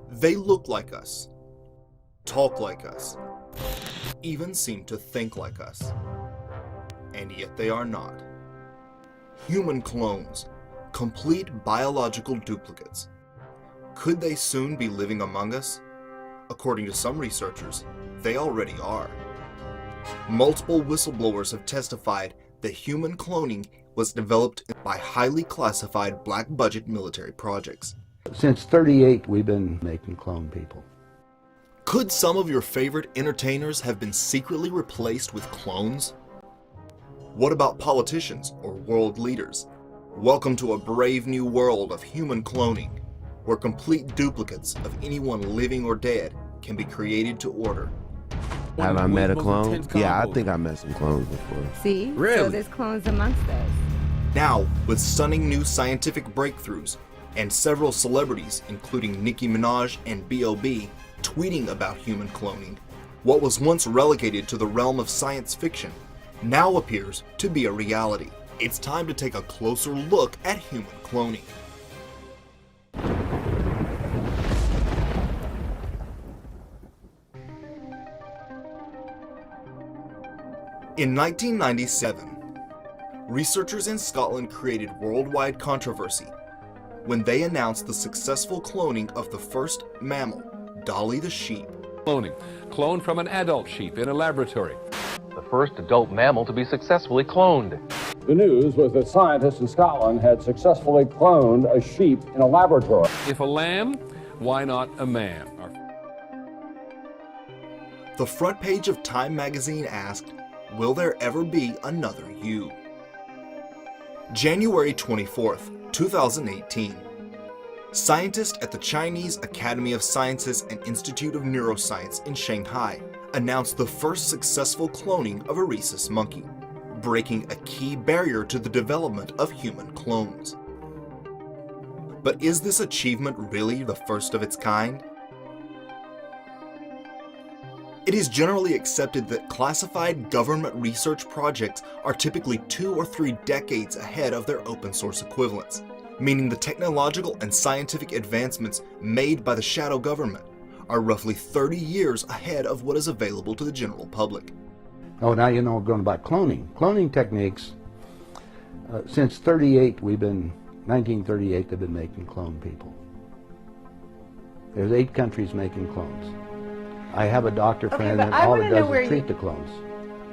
They look like us, talk like us, even seem to think like us. And yet they are not. Human clones, complete biological duplicates. Could they soon be living among us? According to some researchers, they already are. Multiple whistleblowers have testified that human cloning was developed by highly classified black-budget military projects. Since '38, we've been making clone people. Could some of your favorite entertainers have been secretly replaced with clones? What about politicians or world leaders? Welcome to a brave new world of human cloning, where complete duplicates of anyone living or dead can be created to order. Have I met a clone? Yeah, I think I met some clones before. See? Really? So there's clones amongst us. Now, with stunning new scientific breakthroughs, and several celebrities, including Nicki Minaj and B.O.B., tweeting about human cloning, what was once relegated to the realm of science fiction now appears to be a reality. It's time to take a closer look at human cloning. In 1997, researchers in Scotland created worldwide controversy when they announced the successful cloning of the first mammal, Dolly the sheep. Cloning. Cloned from an adult sheep in a laboratory. The first adult mammal to be successfully cloned. The news was that scientists in Scotland had successfully cloned a sheep in a laboratory. If a lamb, why not a man? The front page of Time magazine asked, "Will there ever be another you?" January 24th, 2018. Scientists at the Chinese Academy of Sciences and Institute of Neuroscience in Shanghai announced the first successful cloning of a rhesus monkey, breaking a key barrier to the development of human clones. But is this achievement really the first of its kind? It is generally accepted that classified government research projects are typically 2 or 3 decades ahead of their open source equivalents, meaning the technological and scientific advancements made by the shadow government are roughly 30 years ahead of what is available to the general public. Oh, now you know we're going about cloning. Cloning techniques, since 1938, they've been making clone people. There's 8 countries making clones. I have a doctor friend that all it does is treat the clones.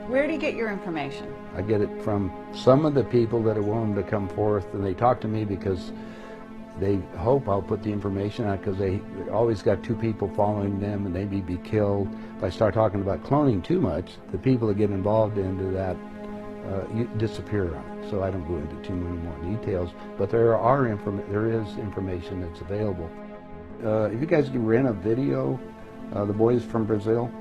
Where do you get your information? I get it from some of the people that are willing to come forth, and they talk to me because they hope I'll put the information out, because they always got 2 people following them and they may be killed. If I start talking about cloning too much, the people that get involved into that disappear on it. So I don't go into too many more details, but there is information that's available. If you guys can rent a video, the boys from Brazil,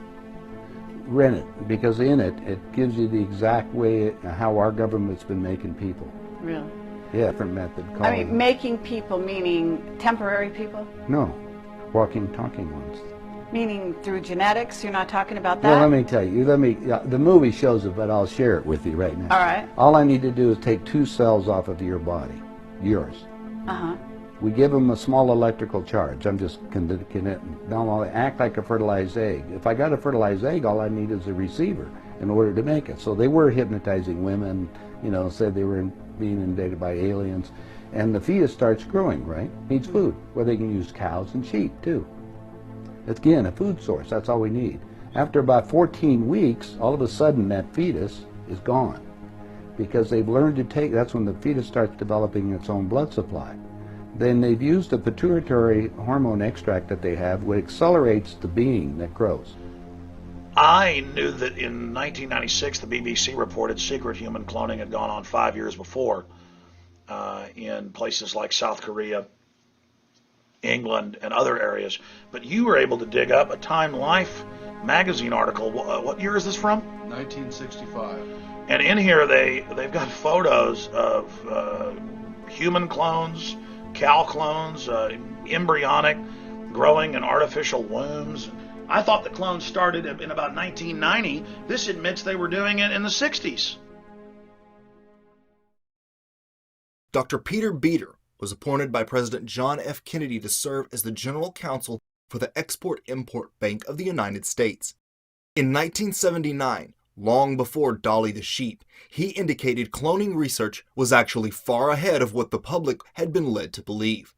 rent it, because in it, it gives you the exact way how our government's been making people. Really? Yeah, different method. I mean, making people meaning temporary people? No, walking, talking ones. Meaning through genetics? You're not talking about that? Well, let me tell you. The movie shows it, but I'll share it with you right now. All right. All I need to do is take 2 cells off of your body, yours. Uh-huh. We give them a small electrical charge. I'm just now I'll act like a fertilized egg. If I got a fertilized egg, all I need is a receiver in order to make it. So they were hypnotizing women, said they were being invaded by aliens. And the fetus starts growing, right? Needs food, where they can use cows and sheep too. It's, again, a food source. That's all we need. After about 14 weeks, all of a sudden that fetus is gone, because they've learned to take, that's when the fetus starts developing its own blood supply. Then they've used a pituitary hormone extract that they have, which accelerates the being that grows. I knew that in 1996 the BBC reported secret human cloning had gone on 5 years before in places like South Korea, England, and other areas. But you were able to dig up a Time Life magazine article. What year is this from? 1965. And in here they've got photos of human clones, cow clones, embryonic, growing in artificial wombs. I thought the clones started in about 1990. This admits they were doing it in the 60s. Dr. Peter Beater was appointed by President John F. Kennedy to serve as the general counsel for the Export-Import Bank of the United States. In 1979, long before Dolly the sheep, he indicated cloning research was actually far ahead of what the public had been led to believe,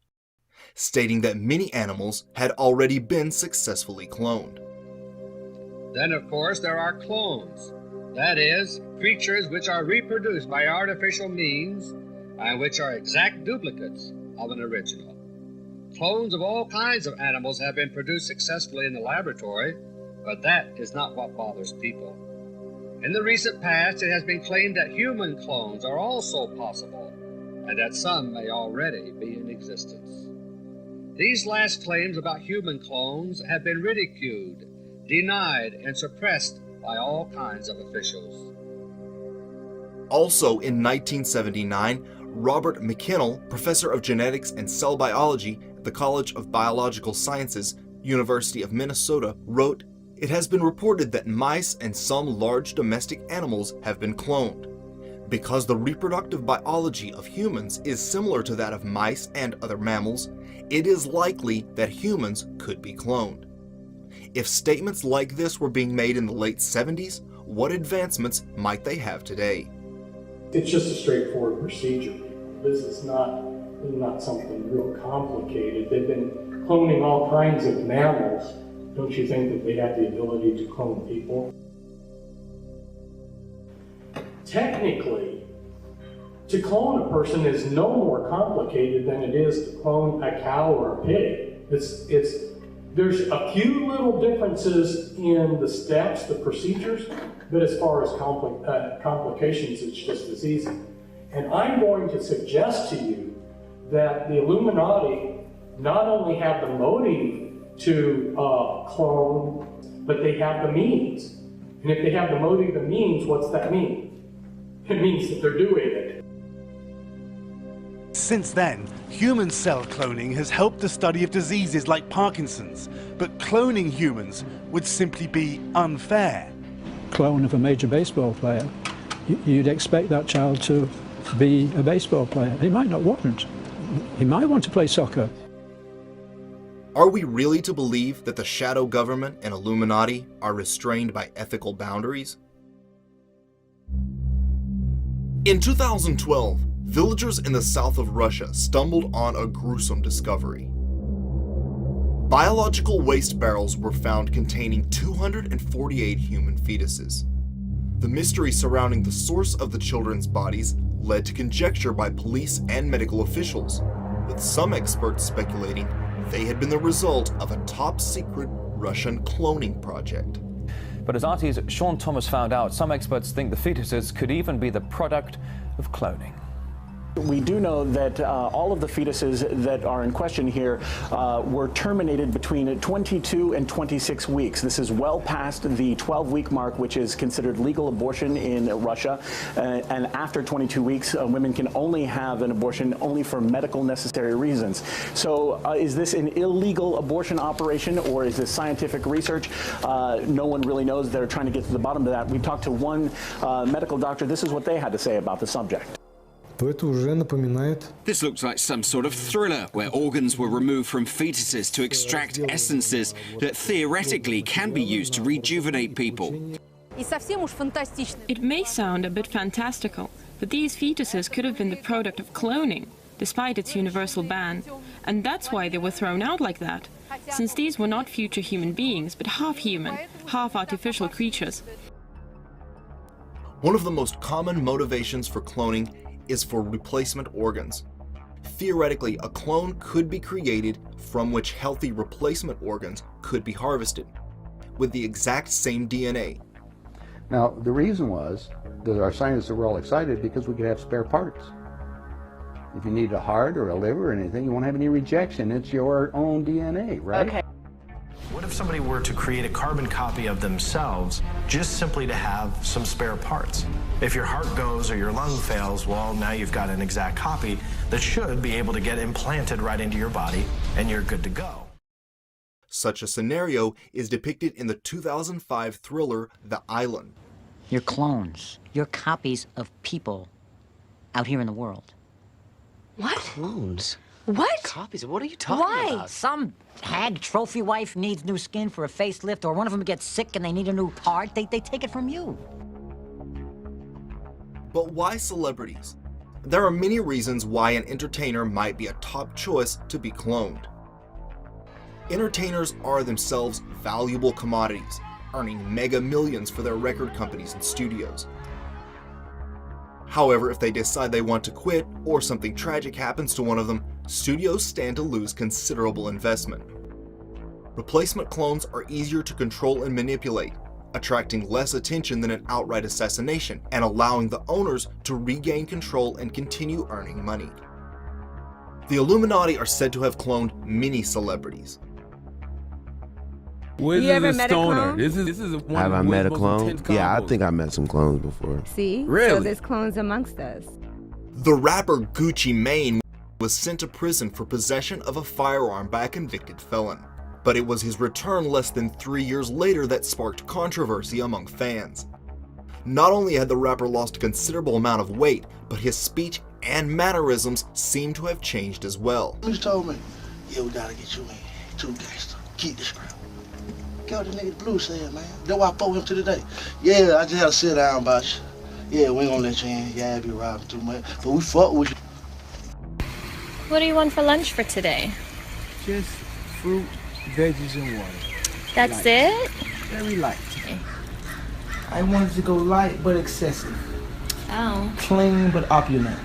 stating that many animals had already been successfully cloned. Then, of course, there are clones. That is, creatures which are reproduced by artificial means and which are exact duplicates of an original. Clones of all kinds of animals have been produced successfully in the laboratory, but that is not what bothers people. In the recent past, it has been claimed that human clones are also possible, and that some may already be in existence. These last claims about human clones have been ridiculed, denied, and suppressed by all kinds of officials. Also in 1979, Robert McKinnell, professor of genetics and cell biology at the College of Biological Sciences, University of Minnesota, wrote, "It has been reported that mice and some large domestic animals have been cloned. Because the reproductive biology of humans is similar to that of mice and other mammals, it is likely that humans could be cloned." If statements like this were being made in the late 70s, what advancements might they have today? It's just a straightforward procedure. This is not something real complicated. They've been cloning all kinds of mammals. Don't you think that they have the ability to clone people? Technically, to clone a person is no more complicated than it is to clone a cow or a pig. There's a few little differences in the steps, the procedures, but as far as complications, it's just as easy. And I'm going to suggest to you that the Illuminati not only have the motive to clone, but they have the means. And if they have the motive, the means, what's that mean? It means that they're doing it. Since then, human cell cloning has helped the study of diseases like Parkinson's, but cloning humans would simply be unfair. Clone of a major baseball player, you'd expect that child to be a baseball player. He might not want. He might want to play soccer. Are we really to believe that the shadow government and Illuminati are restrained by ethical boundaries? In 2012, villagers in the south of Russia stumbled on a gruesome discovery. Biological waste barrels were found containing 248 human fetuses. The mystery surrounding the source of the children's bodies led to conjecture by police and medical officials, with some experts speculating they had been the result of a top-secret Russian cloning project. But as RT's Sean Thomas found out, some experts think the fetuses could even be the product of cloning. We do know that all of the fetuses that are in question here were terminated between 22 and 26 weeks. This is well past the 12-week mark, which is considered legal abortion in Russia. And after 22 weeks, women can only have an abortion only for medical necessary reasons. So is this an illegal abortion operation, or is this scientific research? No one really knows. They're trying to get to the bottom of that. We talked to one medical doctor. This is what they had to say about the subject. This looks like some sort of thriller where organs were removed from fetuses to extract essences that theoretically can be used to rejuvenate people. It may sound a bit fantastical, but these fetuses could have been the product of cloning, despite its universal ban. And that's why they were thrown out like that, since these were not future human beings, but half human, half artificial creatures. One of the most common motivations for cloning is for replacement organs. Theoretically, a clone could be created from which healthy replacement organs could be harvested, with the exact same DNA. Now, the reason was that our scientists were all excited because we could have spare parts. If you need a heart or a liver or anything, you won't have any rejection. It's your own DNA, right? Okay. What if somebody were to create a carbon copy of themselves just simply to have some spare parts? If your heart goes or your lung fails, well, now you've got an exact copy that should be able to get implanted right into your body and you're good to go. Such a scenario is depicted in the 2005 thriller The Island. You're clones. You're copies of people out here in the world. What? Clones? What? Copies? What are you talking about? Some hag trophy wife needs new skin for a facelift, or one of them gets sick and they need a new part. They take it from you. But why celebrities? There are many reasons why an entertainer might be a top choice to be cloned. Entertainers are themselves valuable commodities, earning mega millions for their record companies and studios. However, if they decide they want to quit or something tragic happens to one of them, studios stand to lose considerable investment. Replacement clones are easier to control and manipulate, attracting less attention than an outright assassination and allowing the owners to regain control and continue earning money. The Illuminati are said to have cloned many celebrities. You ever met a clone? This is one Have I of met a most clone? intense Yeah, I combos. think I met some clones before. See? Really? So there's clones amongst us. The rapper Gucci Mane was sent to prison for possession of a firearm by a convicted felon. But it was his return less than 3 years later that sparked controversy among fans. Not only had the rapper lost a considerable amount of weight, but his speech and mannerisms seemed to have changed as well. He told me, yeah, we gotta get you in. Too gangster. Keep the scrap. Get what the nigga Blue said, man. That's why I fought him to the day. Yeah, I just had to sit down about you. Yeah, we ain't gonna let you in. Yeah, I be robbing too much. But we fuck with you. What do you want for lunch for today? Just fruit, veggies, and water. That's light. it? Very light. I wanted to go light but excessive. Oh. Clean but opulent.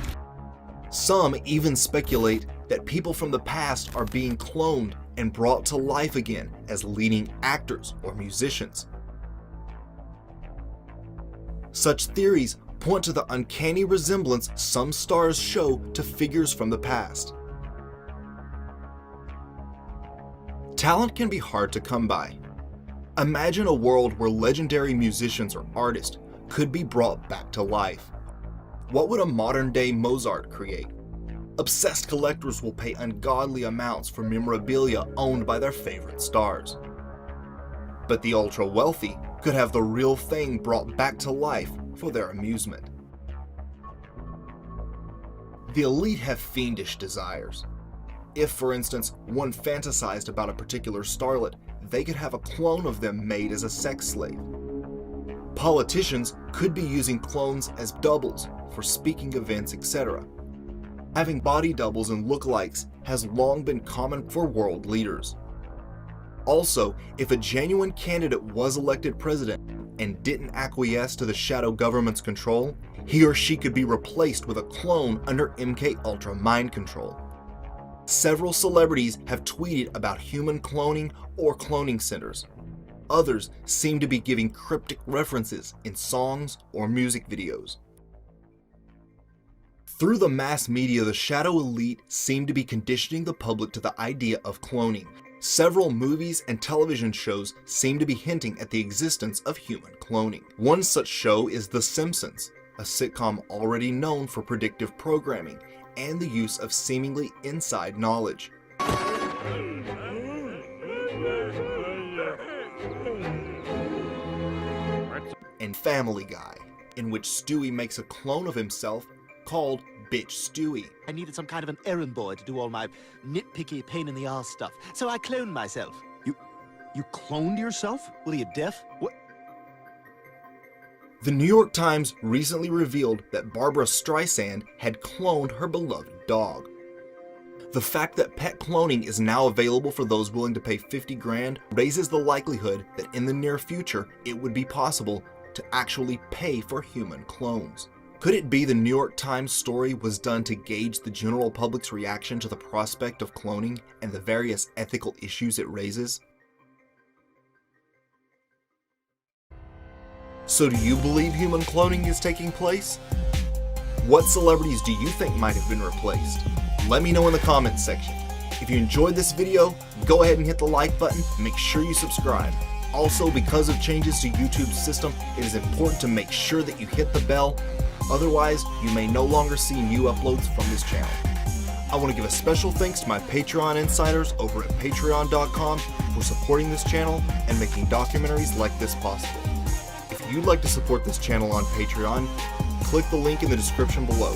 Some even speculate that people from the past are being cloned and brought to life again as leading actors or musicians. Such theories point to the uncanny resemblance some stars show to figures from the past. Talent can be hard to come by. Imagine a world where legendary musicians or artists could be brought back to life. What would a modern-day Mozart create? Obsessed collectors will pay ungodly amounts for memorabilia owned by their favorite stars. But the ultra-wealthy could have the real thing brought back to life for their amusement. The elite have fiendish desires. If, for instance, one fantasized about a particular starlet, they could have a clone of them made as a sex slave. Politicians could be using clones as doubles for speaking events, etc. Having body doubles and lookalikes has long been common for world leaders. Also, if a genuine candidate was elected president and didn't acquiesce to the shadow government's control, he or she could be replaced with a clone under MK Ultra mind control. Several celebrities have tweeted about human cloning or cloning centers. Others seem to be giving cryptic references in songs or music videos. Through the mass media, the shadow elite seem to be conditioning the public to the idea of cloning. Several movies and television shows seem to be hinting at the existence of human cloning. One such show is The Simpsons, a sitcom already known for predictive programming and the use of seemingly inside knowledge. And Family Guy, in which Stewie makes a clone of himself called Bitch Stewie. I needed some kind of an errand boy to do all my nitpicky pain-in-the-ass stuff, so I cloned myself. You cloned yourself? Were you deaf? What? The New York Times recently revealed that Barbara Streisand had cloned her beloved dog. The fact that pet cloning is now available for those willing to pay $50 grand raises the likelihood that in the near future it would be possible to actually pay for human clones. Could it be the New York Times story was done to gauge the general public's reaction to the prospect of cloning and the various ethical issues it raises? So do you believe human cloning is taking place? What celebrities do you think might have been replaced? Let me know in the comments section. If you enjoyed this video, go ahead and hit the like button and make sure you subscribe. Also, because of changes to YouTube's system, it is important to make sure that you hit the bell. Otherwise, you may no longer see new uploads from this channel. I want to give a special thanks to my Patreon insiders over at patreon.com for supporting this channel and making documentaries like this possible. If you'd like to support this channel on Patreon, click the link in the description below.